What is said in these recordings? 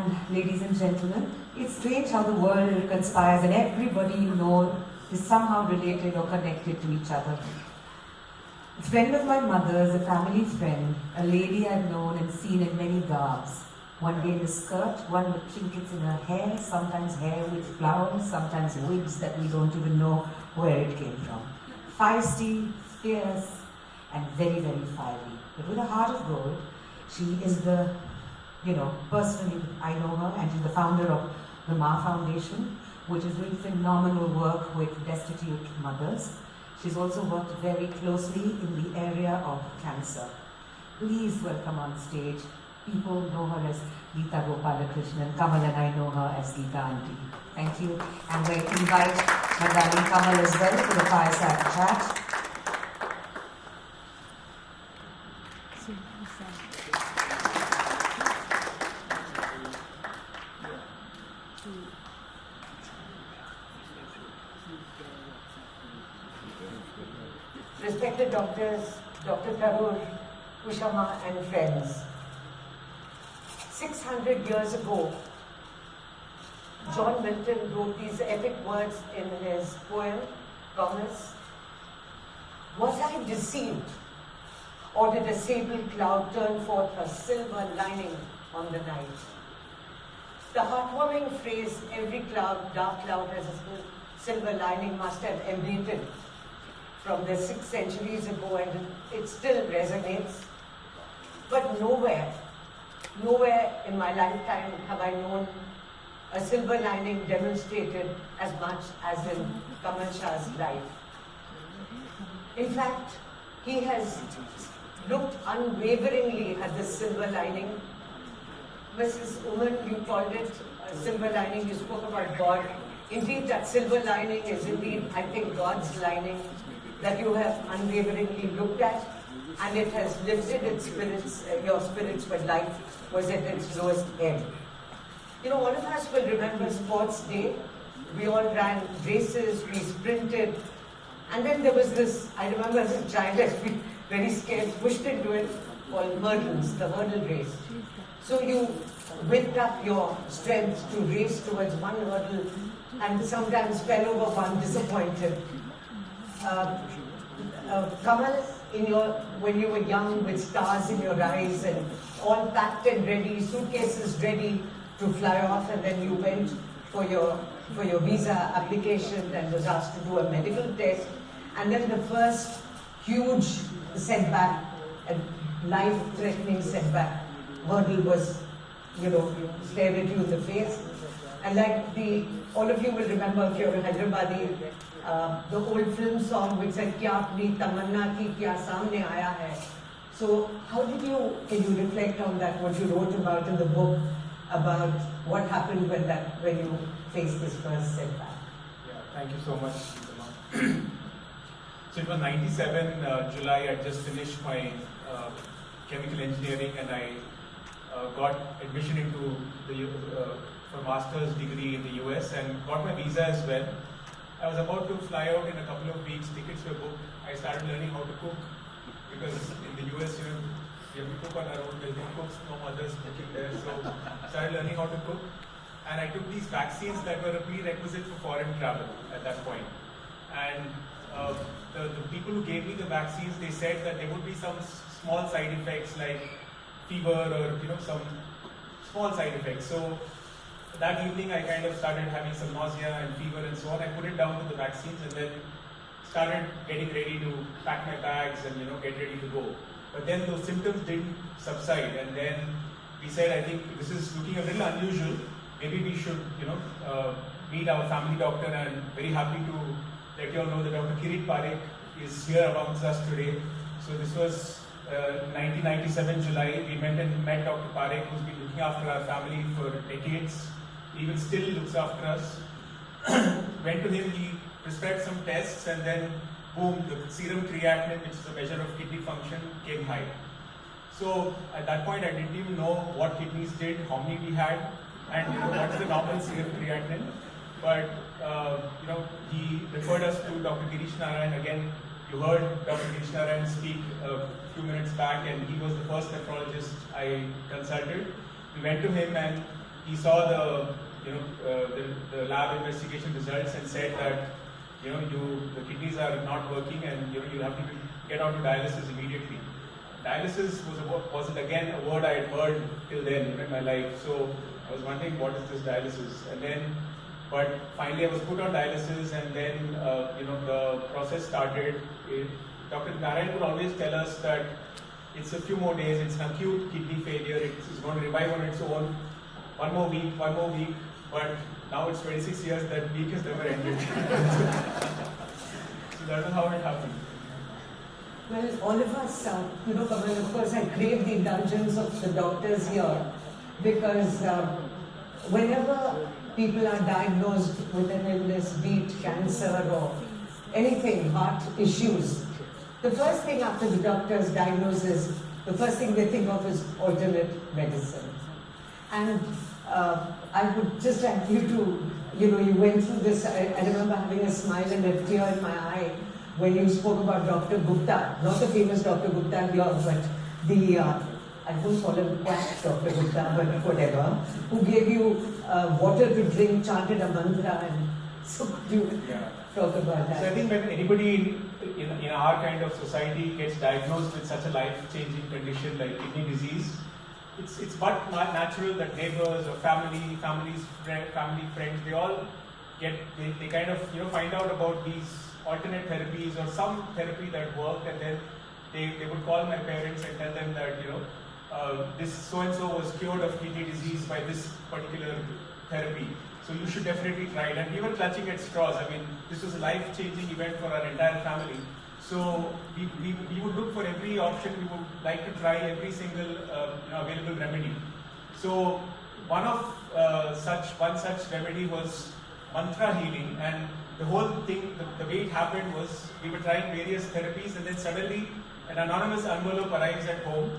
and ladies and gentlemen, it's strange how the world conspires and everybody you know is somehow related or connected to each other. A friend of my mother's, a family friend, a lady I've known and seen in many garbs. One day in a skirt, one with trinkets in her hair, sometimes hair with flowers, sometimes wigs that we don't even know where it came from. Feisty, fierce, and very, very fiery. But with a heart of gold, she is personally I know her, and she's the founder of the Ma Foundation, which is doing phenomenal work with destitute mothers. She's also worked very closely in the area of cancer. Please welcome on stage. People know her as Geeta Gopalakrishnan. Kamal and I know her as Geeta Auntie. Thank you. And we invite my darling Kamal as well to the Fireside chat. Respected doctors, Dr. Tharoor, Ushama and friends. 600 years ago, John Milton wrote these epic words in his poem, Thomas. Was I deceived, or did a sable cloud turn forth a silver lining on the night? The heartwarming phrase, every dark cloud has a silver lining, must have emanated from the 6 centuries ago, and it still resonates. But nowhere in my lifetime have I known a silver lining demonstrated as much as in Kamal Shah's life. In fact, he has looked unwaveringly at the silver lining. Mrs. Uman, you called it a silver lining, you spoke about God. Indeed, that silver lining is indeed, I think, God's lining that you have unwaveringly looked at, and it has lifted your spirits when life was at its lowest ebb. All of us will remember Sports Day. We all ran races, we sprinted, and then there was this, I remember as a child, I'd be very scared, pushed into it, called hurdles, the hurdle race. So you whipped up your strength to race towards one hurdle, and sometimes fell over one disappointed. Kamal, when you were young with stars in your eyes and all packed and ready, suitcases ready to fly off, and then you went for your visa application and was asked to do a medical test, and then the first huge setback, a life-threatening setback, hurdle was, stared at you in the face. And like all of you will remember, if you're a Hyderabadi, the old film song which said, "Kya apni tamanna ki kya samne aaya hai." So how can you reflect on that, what you wrote about in the book, about what happened when you faced this first setback? Yeah, thank you so much, Geeta. So it was 97 July. I just finished my chemical engineering, and I got admission into for master's degree in the US and got my visa as well. I was about to fly out in a couple of weeks. Tickets were booked. I started learning how to cook, because in the US, we have to cook on our own. There's no cooks, no mothers cooking there. So started learning how to cook, and I took these vaccines that were a prerequisite for foreign travel at that point. And the people who gave me the vaccines, they said that there would be some small side effects like fever or some small side effects. So that evening I kind of started having some nausea and fever and so on. I put it down to the vaccines and then started getting ready to pack my bags and get ready to go. But then those symptoms didn't subside, and then we said, I think this is looking a little unusual. Maybe we should meet our family doctor, and very happy to let you all know that Dr. Kirit Parekh is here amongst us today. So this was 1997 July. We met Dr. Parekh, who's been looking after our family for decades. Even still looks after us. Went to him, he prescribed some tests, and then boom, the serum creatinine, which is a measure of kidney function, came high. So at that point I didn't even know what kidneys did, how many we had, and what's the normal serum creatinine. But he referred us to Dr. Girish Narayan. Again, you heard Dr. Girish Narayan speak a few minutes back, and he was the first nephrologist I consulted. We went to him, and he saw the lab investigation results and said that the kidneys are not working and you have to get on to dialysis immediately. Dialysis wasn't again a word I had heard till then in my life. So I was wondering what is this dialysis, but finally I was put on dialysis, and then the process started. Dr. Narayan would always tell us that it's a few more days, it's an acute kidney failure, it's going to revive on its own, one more week, but now it's 26 years, that week has never ended. So that was how it happened. Well, all of us, Kamal, of course, I crave the indulgence of the doctors here, because whenever people are diagnosed with an illness, be it cancer or anything, heart issues, the first thing after the doctor's diagnosis, the first thing they think of is alternate medicine. And I would just like you to, you went through this, I remember having a smile and a tear in my eye when you spoke about Dr. Gupta, not the famous Dr. Gupta here, but the, I won't call him quack Dr. Gupta, but whatever, who gave you water to drink, chanted a mantra, and so could you talk about that? So I think when anybody in our kind of society gets diagnosed with such a life-changing condition like kidney disease, it's but natural that neighbors or family, friends, they all they kind of find out about these alternate therapies or some therapy that worked, and then they would call my parents and tell them that this so and so was cured of kidney disease by this particular therapy. So you should definitely try it. And we were clutching at straws. I mean, this was a life-changing event for our entire family. So we would look for every option. We would like to try every single available remedy. So one such remedy was mantra healing, and the whole thing, the way it happened was we were trying various therapies, and then suddenly an anonymous envelope arrives at home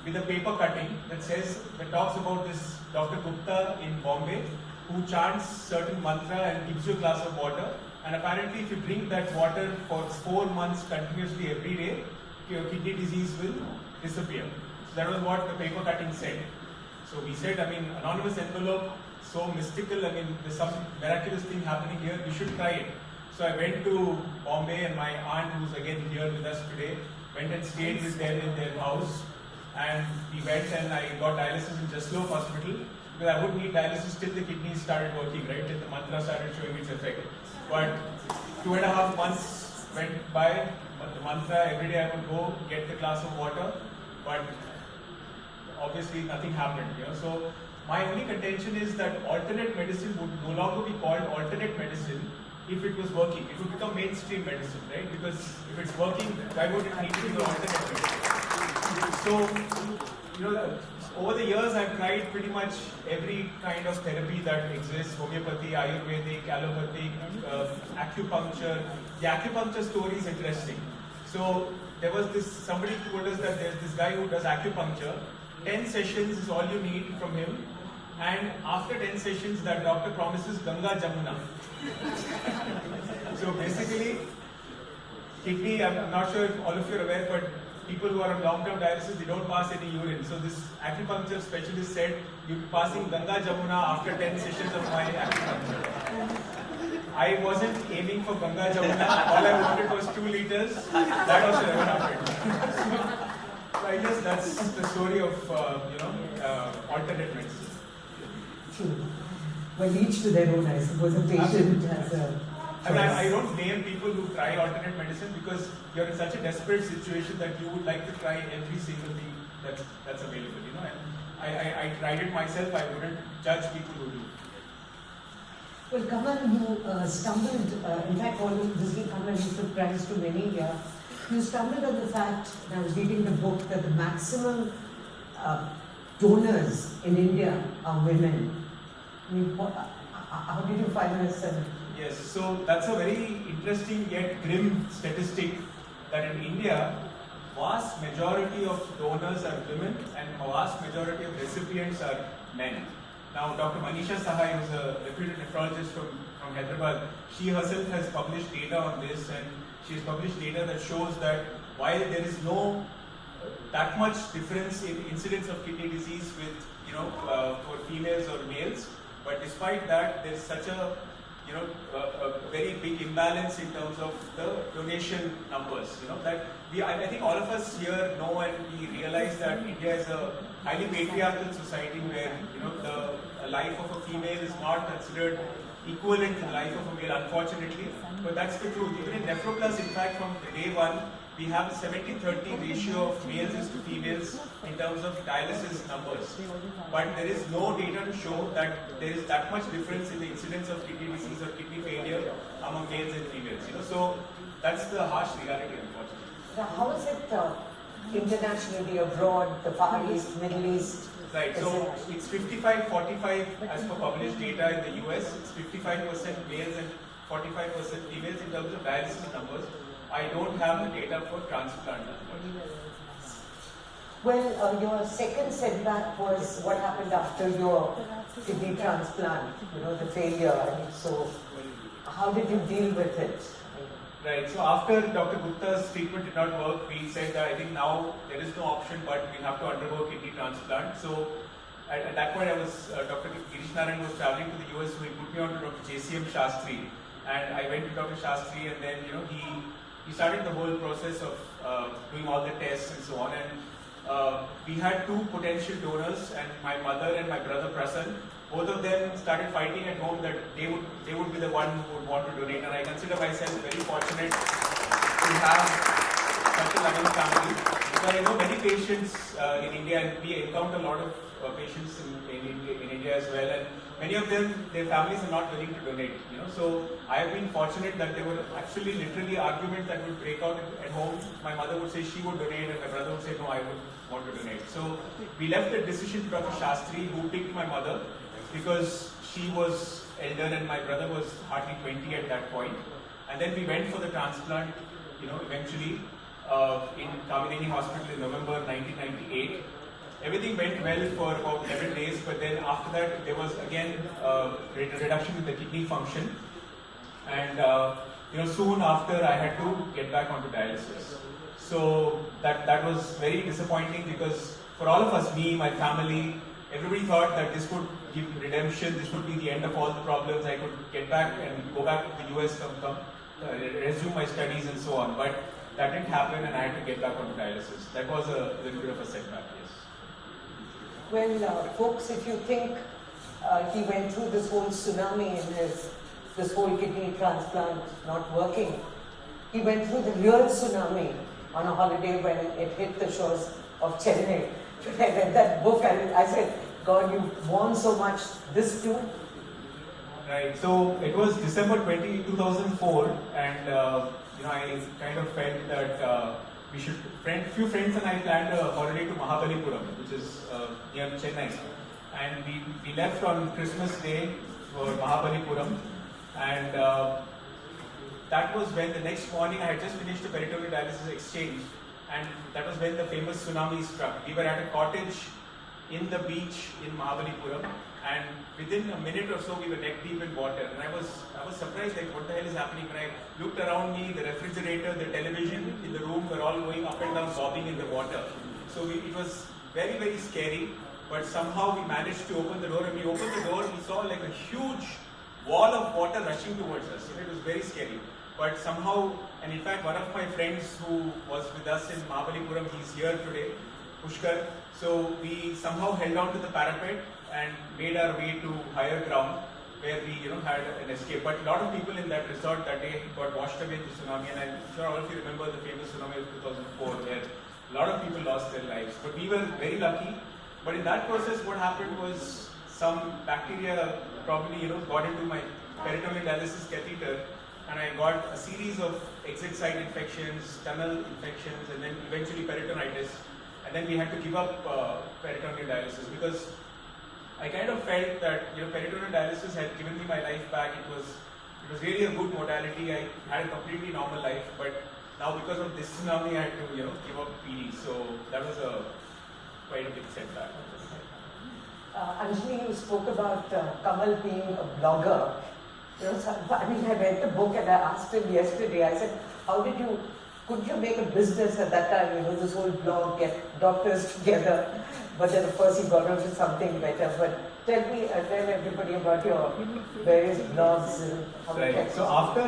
with a paper cutting that talks about this Dr. Gupta in Bombay, who chants certain mantra and gives you a glass of water. And apparently if you drink that water for 4 months continuously every day, your kidney disease will disappear. So that was what the paper cutting said. So we said, anonymous envelope, so mystical, there's some miraculous thing happening here, we should try it. So I went to Bombay, and my aunt, who's again here with us today, went and stayed with them in their house. And we went and I got dialysis in Jaslow Hospital, because I wouldn't need dialysis till the kidneys started working, right? Till the mantra started showing its effect. But 2.5 months went by, the mantra, every day I would go get the glass of water, but obviously nothing happened. So my only contention is that alternate medicine would no longer be called alternate medicine if it was working. It would become mainstream medicine, right? Because if it's working, why would it need to be alternate medicine? So, over the years I've tried pretty much every kind of therapy that exists: homeopathy, Ayurvedic, allopathic, acupuncture. The acupuncture story is interesting. So there was somebody told us that there's this guy who does acupuncture. 10 sessions is all you need from him, and after 10 sessions that doctor promises Ganga Jamuna. So basically, kidney, I'm not sure if all of you are aware, but people who are on long-term dialysis, they don't pass any urine. So this acupuncture specialist said, you'll be passing Ganga Jamuna after 10 sessions of my acupuncture. I wasn't aiming for Ganga Jamuna. All I wanted was 2 liters. That also never happened. So I guess that's the story of, alternate medicine. True. Well, each to their own, I suppose. A patient has a... I don't blame people who try alternate medicine, because you're in such a desperate situation that you would like to try every single thing that's available, and I tried it myself. I wouldn't judge people who do. Well, Kamal, you stumbled, in fact, all of this will come as a surprise to many here. You stumbled on the fact, and I was reading the book, that the maximum donors in India are women. How did you find this? Yes, so that's a very interesting yet grim statistic, that in India, vast majority of donors are women and vast majority of recipients are men. Now, Dr. Manisha Sahai, who's a reputed nephrologist from Hyderabad, she herself has published data on this, and she has published data that shows that while there is that much difference in incidence of kidney disease with, for female females or males. But despite that, there's such a a very big imbalance in terms of the donation numbers. That I think all of us here know and we realize that India is a highly patriarchal society where the life of a female is not considered equivalent to the life of a male, unfortunately. But that's the truth. Even in Nephroplus, in fact, from day one, we have a 70-30 ratio of males to females in terms of dialysis numbers. But there is no data to show that there is that much difference in the incidence of kidney disease or kidney failure among males and females. So that's the harsh reality, unfortunately. Now, how is it internationally, abroad, the Far East, Middle East? Right, so it's 55-45 as per published data in the US. It's 55% males and 45% females in terms of dialysis numbers. I don't have the data for transplant numbers. Well, your second setback was what happened after your kidney transplant, the failure. And so, how did you deal with it? Right, so after Dr. Gupta's treatment did not work, we said that I think now there is no option but we have to undergo kidney transplant. So at that point Dr. Krishnan was traveling to the US, so he put me on to Dr. JCM Shastri. And I went to Dr. Shastri and then he started the whole process of doing all the tests and so on. And we had two potential donors, and my mother and my brother Prasan. Both of them started fighting at home that they would be the one who would want to donate, and I consider myself very fortunate to have such a loving family. Because I know many patients in India, and we encounter a lot of patients in India as well, and many of them, their families are not willing to donate. So I have been fortunate that there were actually literally arguments that would break out at home. My mother would say she would donate, and my brother would say no, I would want to donate. So we left the decision to Dr. Shastri, who picked my mother, because she was elder and my brother was hardly 20 at that point. And then we went for the transplant, eventually in Kamineni Hospital in November 1998. Everything went well for about 11 days, but then after that there was again a reduction in the kidney function. And soon after I had to get back onto dialysis. So that was very disappointing because for all of us, me, my family, everybody thought that this would give redemption, this would be the end of all the problems, I could get back and go back to the US, resume my studies and so on. But that didn't happen and I had to get back onto dialysis. That was a little bit of a setback, yes. Well, folks, if you think he went through this whole tsunami in this whole kidney transplant not working, he went through the real tsunami on a holiday when it hit the shores of Chennai. I read that book and I said, God, you won so much, this too? Right, so it was December 2004 and I kind of felt that few friends and I planned a holiday to Mahabalipuram, which is near Chennai. And we left on Christmas Day for Mahabalipuram, and that was when the next morning I had just finished the peritoneal dialysis exchange, and that was when the famous tsunami struck. We were at a cottage in the beach in Mahabalipuram, and within a minute or so we were neck deep in water. And I was surprised, like, what the hell is happening? When I looked around me, the refrigerator, the television in the room were all going up and down, bobbing in the water. So it was very, very scary, but somehow we managed to open the door. And we opened the door, we saw like a huge wall of water rushing towards us. It was very scary. But somehow, and in fact, one of my friends who was with us in Mahabalipuram, he's here today, Pushkar. So we somehow held on to the parapet and made our way to higher ground where we had an escape. But a lot of people in that resort that day got washed away in the tsunami, and I'm sure all of you remember the famous tsunami of 2004 where a lot of people lost their lives. But we were very lucky. But in that process, what happened was some bacteria probably got into my peritoneal dialysis catheter, and I got a series of exit site infections, tunnel infections, and then eventually peritonitis. And then we had to give up peritoneal dialysis because I kind of felt that peritoneal dialysis had given me my life back. It was really a good modality. I had a completely normal life, but now because of this tsunami, I had to give up PD. So that was quite a big setback. Anjali, you spoke about Kamal being a blogger. I read the book and I asked him yesterday. I said, could you make a business at that time? This whole blog, get doctors together, but then of course you got on to something better. But tell everybody about your various blogs and how it Right. gets. So after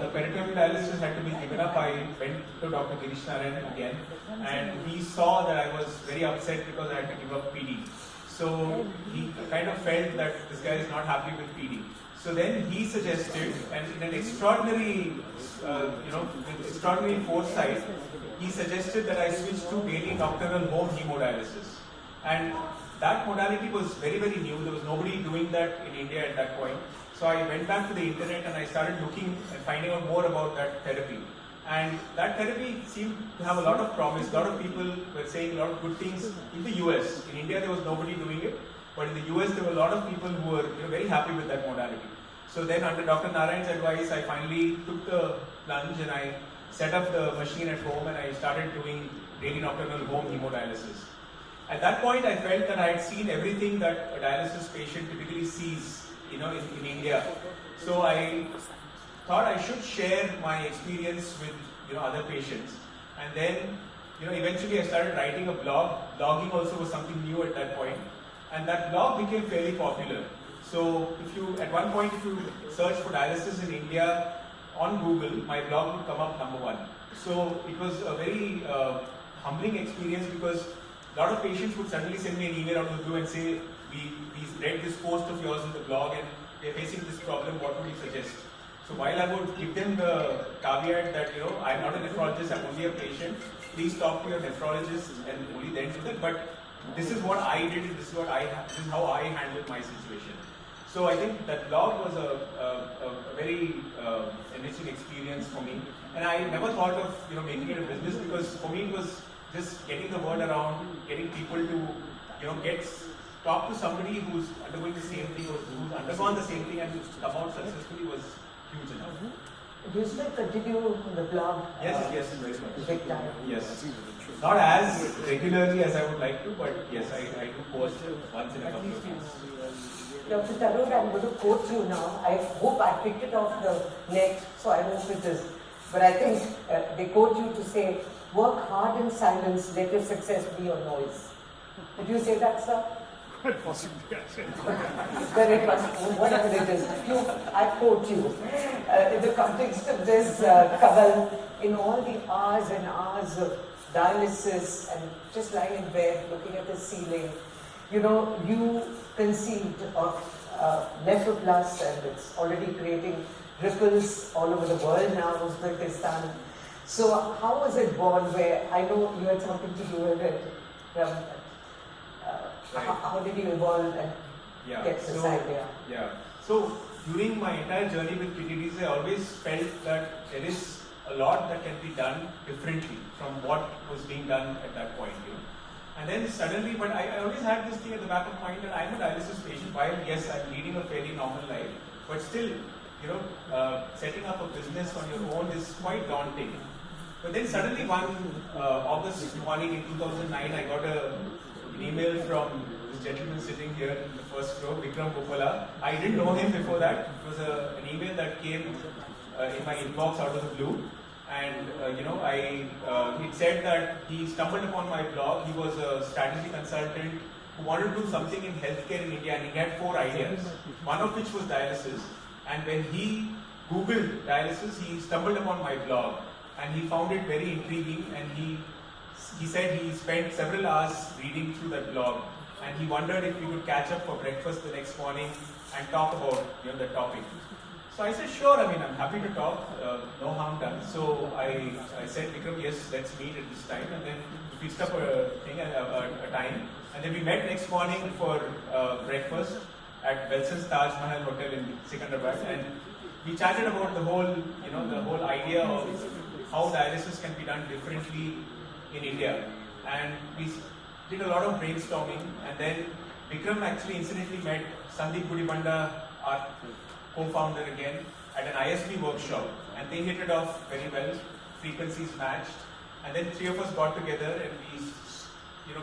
the peritoneal dialysis had to be given up, I went to Dr. Girishnaran again, and he saw that I was very upset because I had to give up PD. So he kind of felt that this guy is not happy with PD. So then he suggested, and in an extraordinary, with extraordinary foresight, he suggested that I switch to daily nocturnal home hemodialysis. And that modality was very, very new. There was nobody doing that in India at that point. So I went back to the internet and I started looking and finding out more about that therapy. And that therapy seemed to have a lot of promise. A lot of people were saying a lot of good things in the US. In India, there was nobody doing it. But in the US, there were a lot of people who were very happy with that modality. So then under Dr. Narayan's advice, I finally took the plunge and I set up the machine at home and I started doing daily nocturnal home hemodialysis. At that point, I felt that I had seen everything that a dialysis patient typically sees, in India. So I thought I should share my experience with, other patients. And then, eventually I started writing a blog. Blogging also was something new at that point. And that blog became fairly popular. So at one point, if you search for dialysis in India on Google, my blog would come up #1. So it was a very humbling experience because a lot of patients would suddenly send me an email out of the blue and say, we read this post of yours in the blog and we are facing this problem, what would you suggest? So while I would give them the caveat that, I'm not a nephrologist, I'm only a patient, please talk to your nephrologist and only then do that. But this is what I did, this is how I handled my situation. So I think that blog was a very enriching experience for me. And I never thought of making it a business because for me it was just getting the word around, getting people to talk to somebody who's undergoing the same thing or who's undergone the same thing and come out successfully was huge enough. Do you still continue the blog? Yes, very much. Big time. Yes. Not as regularly as I would like to, but yes, I do post once in a couple of weeks. Dr. Tarun, I'm going to quote you now. I hope I picked it off the net, so I won't put this. But I think they quote you to say, work hard in silence, let your success be your noise. Did you say that, sir? Quite possibly, yes. Then it was, whatever it is. I quote you. In the context of this, Kaval, in all the hours and hours of dialysis and just lying in bed, looking at the ceiling, you conceived of Nephroplus and it's already creating ripples all over the world now, Uzbekistan. So how was it born where, I know you had something to do with it, Right. How did you evolve and get this idea? Yeah. So during my entire journey with kidney disease, I always felt that there is a lot that can be done differently from what was being done at that point. And then suddenly, but I always had this thing at the back of my mind that I'm a dialysis patient. While yes, I'm leading a fairly normal life, but still, setting up a business on your own is quite daunting. But then suddenly one August morning in 2009, I got an email from this gentleman sitting here in the first row, Vikram Gopala. I didn't know him before that. It was an email that came in my inbox out of the blue. And it said that he stumbled upon my blog. He was a strategy consultant who wanted to do something in healthcare in India, and he had 4 ideas, one of which was dialysis. And when he Googled dialysis, he stumbled upon my blog, and he found it very intriguing. And he said he spent several hours reading through that blog, and he wondered if we could catch up for breakfast the next morning and talk about the topic. So I said, sure, I'm happy to talk, no harm done. So I said, Vikram, yes, let's meet at this time. And then we fixed up a time. And then we met next morning for breakfast at Belson's Taj Mahal Hotel in Secunderabad. And we chatted about the whole idea of how dialysis can be done differently in India. And we did a lot of brainstorming. And then Vikram actually incidentally met Sandeep Gudibanda, our co-founder again, at an ISB workshop, and they hit it off very well, frequencies matched, and then 3 of us got together and we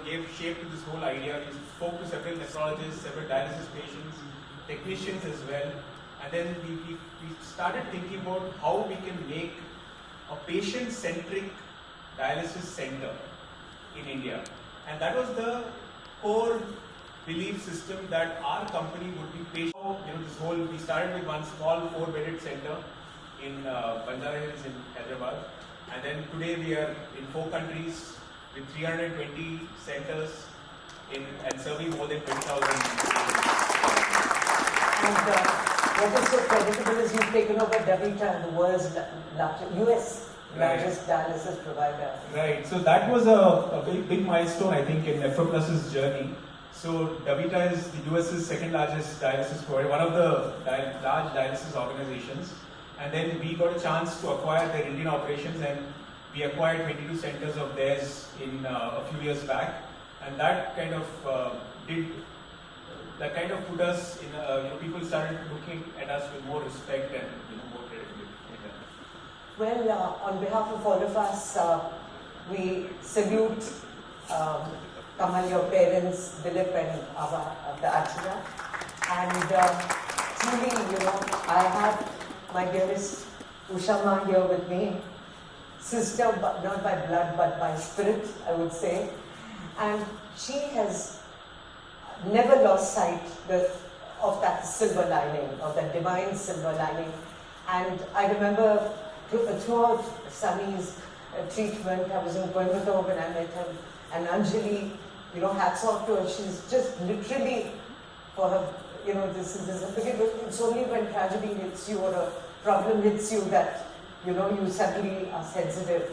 gave shape to this whole idea. We spoke to several nephrologists, several dialysis patients, technicians as well, and then we started thinking about how we can make a patient-centric dialysis center in India. And that was the core belief system that our company would be patient. We started with one small 4-bedded center in Banjara Hills in Hyderabad, and then today we are in 4 countries with 320 centers and serving more than 20,000 people. And what is so creditable is you've taken over Davita, the world's US largest dialysis provider. Right. So that was a big milestone, I think, in Nephros's journey. So Davita is the US's second largest dialysis provider, one of the large dialysis organizations. And then we got a chance to acquire their Indian operations, and we acquired 22 centers of theirs in a few years back. And that kind of put us in. People started looking at us with more respect and more credibility. Well, on behalf of all of us, we salute Kamal, your parents, Dilip and Ava, the Achara. And truly, I have my dearest Ushama here with me, sister, but not by blood, but by spirit, I would say. And she has never lost sight of that silver lining, of that divine silver lining. And I remember throughout Sunny's treatment, I was in Coimbatore when I met her, and Anjali, hats off to her. She's just literally, for her, it's only when tragedy hits you or a problem hits you that, you suddenly are sensitive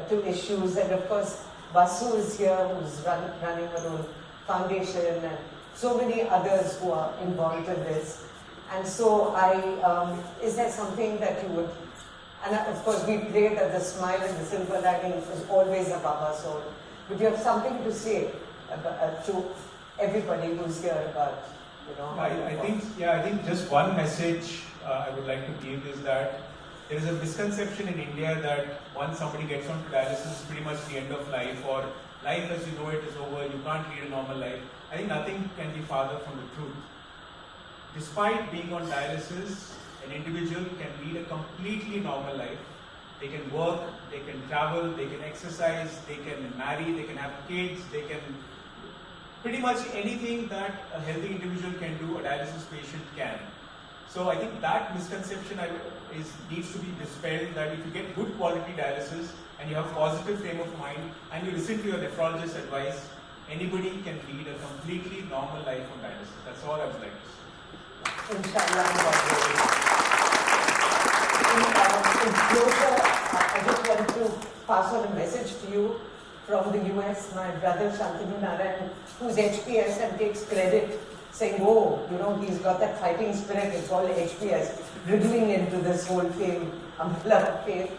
to issues. And of course, Vasu is here, who's running her own foundation, and so many others who are involved in this. And so is there something that you would, and of course we pray that the smile and the silver lining is always above us all. Would you have something to say to everybody who's here about, I think just one message I would like to give is that there is a misconception in India that once somebody gets onto dialysis, it's pretty much the end of life, or life as you know it is over, you can't lead a normal life. I think nothing can be farther from the truth. Despite being on dialysis, an individual can lead a completely normal life. They can work, they can travel, they can exercise, they can marry, they can have kids, they can pretty much anything that a healthy individual can do, a dialysis patient can. So I think that misconception needs to be dispelled, that if you get good quality dialysis and you have positive frame of mind and you listen to your nephrologist's advice, anybody can lead a completely normal life on dialysis. That's all I would like to say. Inshallah. In closure, I just want to pass on a message to you from the US, my brother Shantanu Narayan, who's HPS and takes credit, saying, he's got that fighting spirit, it's all HPS, wriggling into this whole fame, umbrella of fame.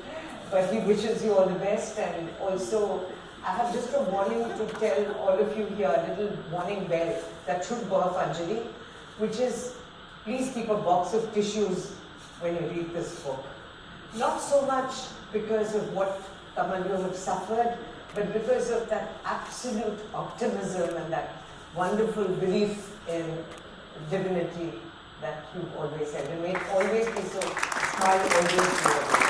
But he wishes you all the best, and also I have just a warning to tell all of you here, a little warning bell that should go off, Anjali, which is, please keep a box of tissues when you read this book. Not so much because of what Kamal you have suffered, but because of that absolute optimism and that wonderful belief in divinity that you've always had. And may it always be so, smile always be.